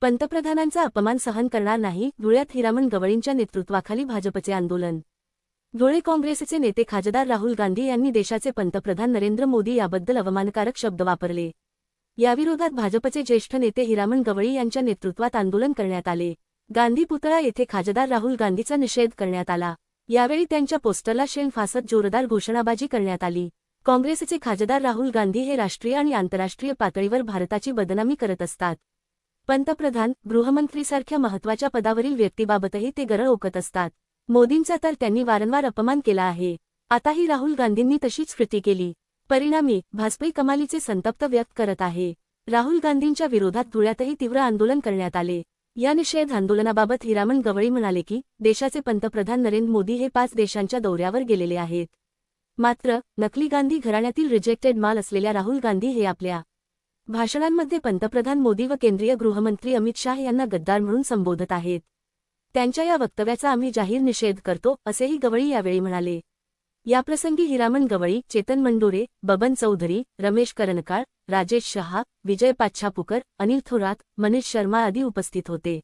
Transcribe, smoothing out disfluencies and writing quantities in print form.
पंतप्रधानांचा अपमान सहन करणार नाही, धुळ्यात हिरामण गवळींच्या नेतृत्वाखाली भाजपचे आंदोलन। धुळे काँग्रेसचे नेते खासदार राहुल गांधी यांनी देशाचे पंतप्रधान नरेंद्र मोदी याबद्दल अवमानकारक शब्द वापरले। याविरोधात भाजपचे ज्येष्ठ नेते हिरामण गवळी यांच्या नेतृत्वात आंदोलन करण्यात आले। गांधी पुतळा येथे खासदार राहुल गांधीचा निषेध करण्यात आला। यावेळी त्यांच्या पोस्टरला शेण फासत जोरदार घोषणाबाजी करण्यात आली। काँग्रेसचे खासदार राहुल गांधी हे राष्ट्रीय आणि आंतरराष्ट्रीय पातळीवर भारताची बदनामी करत असतात। पंतप्रधान, गृहमंत्रीसारख्या महत्त्वाच्या पदावरील व्यक्तीबाबतही ते गरळ ओकत असतात। मोदींचा तर त्यांनी वारंवार अपमान केला आहे। आताही राहुल गांधींनी तशीच कृती केली। परिणामी भाजपही कमालीचे संतप्त व्यक्त करत आहे। राहुल गांधींच्या विरोधात धुळ्यातही तीव्र आंदोलन करण्यात आले। या निषेध आंदोलनाबाबत हिरामण गवळी म्हणाले की देशाचे पंतप्रधान नरेंद्र मोदी हे 5 देशांच्या दौऱ्यावर गेलेले आहेत। मात्र नकली गांधी घराण्यातील रिजेक्टेड माल असलेल्या राहुल गांधी हे आपल्या भाषणांमध्ये पंतप्रधान मोदी व केंद्रीय गृहमंत्री अमित शाह यांना गद्दार म्हणून संबोधत आहेत। त्यांच्या या वक्तव्याचा आम्ही जाहीर निषेध करतो, असेही गवळी यावेळी म्हणाले। याप्रसंगी हिरामण गवळी, चेतन मंडोरे, बबन चौधरी, रमेश करनकाळ, राजेश शहा, विजय पाच्छापूकर, अनिल थोरात, मनीष शर्मा आदी उपस्थित होते।